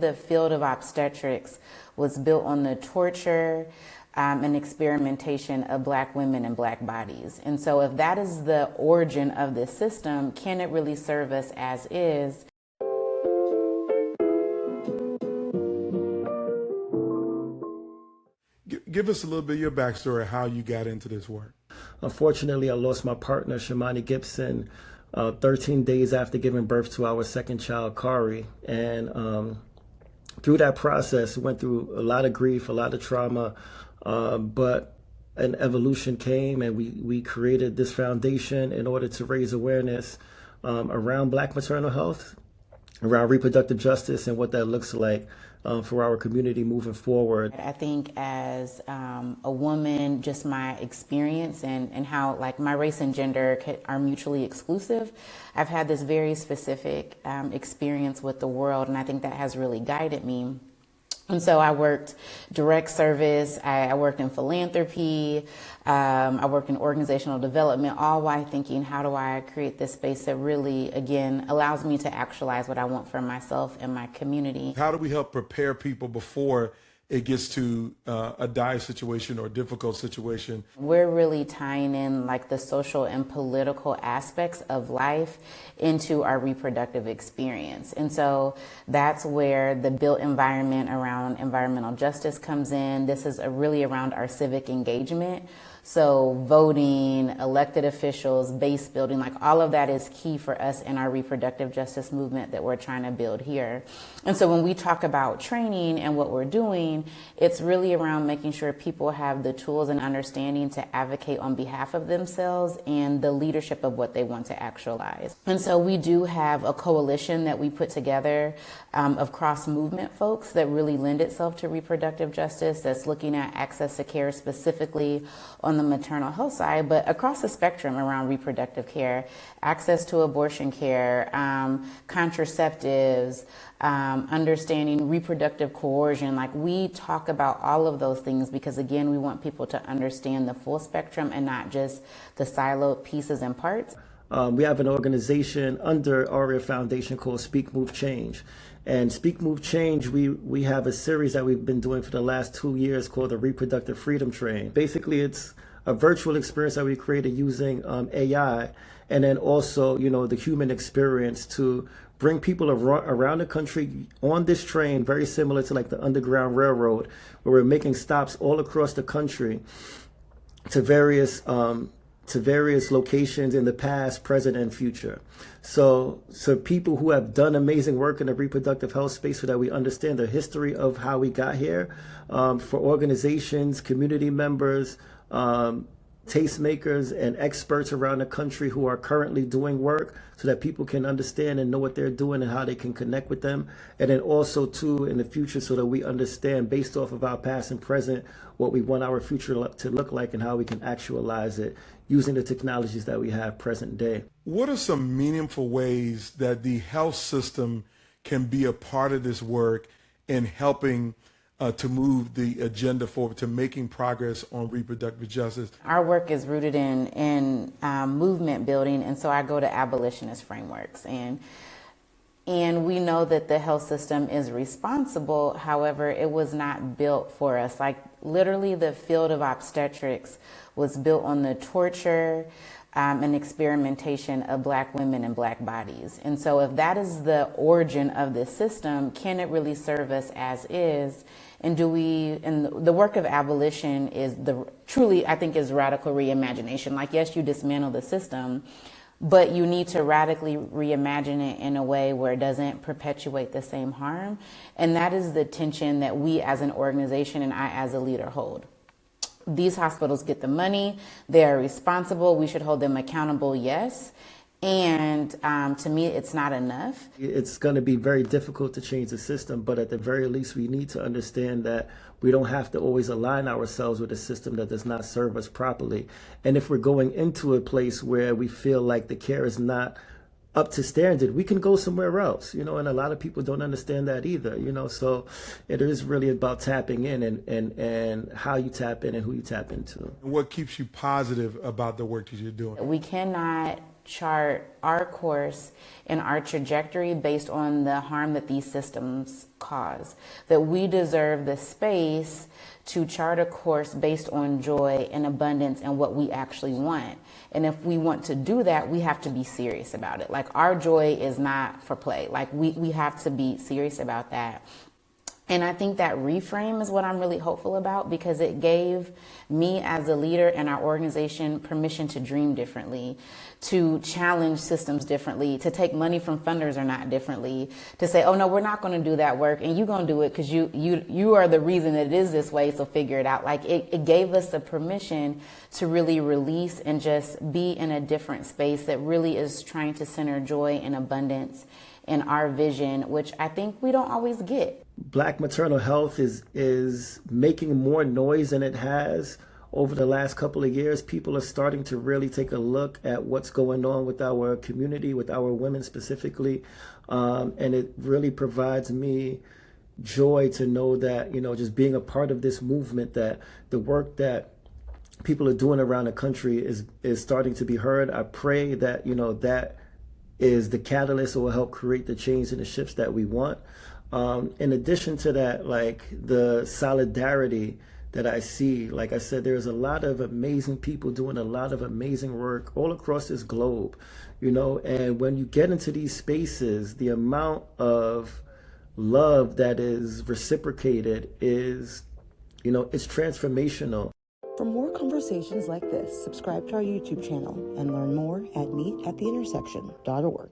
The field of obstetrics was built on the torture and experimentation of Black women and Black bodies. And so if that is the origin of this system, can it really serve us as is? Give us a little bit of your backstory, how you got into this work. Unfortunately, I lost my partner, Shamani Gibson, 13 days after giving birth to our second child, Kari. And through that process, went through a lot of grief, a lot of trauma, but an evolution came, and we created this foundation in order to raise awareness around Black maternal health, around reproductive justice, and what that looks like for our community moving forward. I think as a woman, just my experience and how like my race and gender are mutually exclusive, I've had this very specific experience with the world, and I think that has really guided me. And so I worked direct service, I worked in philanthropy, I worked in organizational development, all while thinking, how do I create this space that really, again, allows me to actualize what I want for myself and my community. How do we help prepare people before it gets to a dire situation or difficult situation? We're really tying in like the social and political aspects of life into our reproductive experience. And so that's where the built environment around environmental justice comes in. This is really around our civic engagement. So voting, elected officials, base building, like all of that is key for us in our reproductive justice movement that we're trying to build here. And so when we talk about training and what we're doing, it's really around making sure people have the tools and understanding to advocate on behalf of themselves and the leadership of what they want to actualize. And so we do have a coalition that we put together of cross-movement folks that really lend itself to reproductive justice, that's looking at access to care specifically on the maternal health side, but across the spectrum around reproductive care, access to abortion care, contraceptives, understanding reproductive coercion. Like we talk about all of those things because, again, we want people to understand the full spectrum and not just the siloed pieces and parts. We have an organization under ARIAH Foundation called Speak, Move, Change. And Speak, Move, Change, we have a series that we've been doing for the last 2 years called the Reproductive Freedom Train. Basically, it's a virtual experience that we created using AI, and then also, you know, the human experience to bring people around the country on this train, very similar to like the Underground Railroad, where we're making stops all across the country to various locations in the past, present, and future. So people who have done amazing work in the reproductive health space so that we understand the history of how we got here, for organizations, community members, tastemakers, and experts around the country who are currently doing work so that people can understand and know what they're doing and how they can connect with them. And then also too in the future so that we understand based off of our past and present what we want our future to look like and how we can actualize it using the technologies that we have present day. What are some meaningful ways that the health system can be a part of this work in helping to move the agenda forward, to making progress on reproductive justice? Our work is rooted in movement building, and so I go to abolitionist frameworks. And we know that the health system is responsible, however, it was not built for us. Like literally the field of obstetrics was built on the torture and experimentation of Black women and Black bodies. And so if that is the origin of this system, can it really serve us as is? And the work of abolition is truly, I think, is radical reimagination. Like, yes, you dismantle the system, but you need to radically reimagine it in a way where it doesn't perpetuate the same harm. And that is the tension that we as an organization and I as a leader hold. These hospitals get the money, they are responsible, we should hold them accountable, yes. And to me, it's not enough. It's going to be very difficult to change the system, but at the very least, we need to understand that we don't have to always align ourselves with a system that does not serve us properly. And if we're going into a place where we feel like the care is not up to standard, we can go somewhere else, you know, and a lot of people don't understand that either, you know, so it is really about tapping in and how you tap in and who you tap into. What keeps you positive about the work that you're doing? We cannot chart our course and our trajectory based on the harm that these systems cause. That we deserve the space to chart a course based on joy and abundance and what we actually want. And if we want to do that, we have to be serious about it. Like, our joy is not for play. Like, we have to be serious about that. And I think that reframe is what I'm really hopeful about, because it gave me as a leader and our organization permission to dream differently, to challenge systems differently, to take money from funders or not differently, to say, oh no, we're not going to do that work and you're going to do it because you are the reason that it is this way, so figure it out. Like, it gave us the permission to really release and just be in a different space that really is trying to center joy and abundance in our vision, which I think we don't always get. Black maternal health is making more noise than it has over the last couple of years. People are starting to really take a look at what's going on with our community, with our women specifically. And it really provides me joy to know that, just being a part of this movement, that the work that people are doing around the country is starting to be heard. I pray that, that is the catalyst that will help create the change and the shifts that we want. In addition to that, like, the solidarity that I see, like I said, there's a lot of amazing people doing a lot of amazing work all across this globe, and when you get into these spaces, the amount of love that is reciprocated is, it's transformational. For more conversations like this, subscribe to our YouTube channel and learn more at meetattheintersection.org.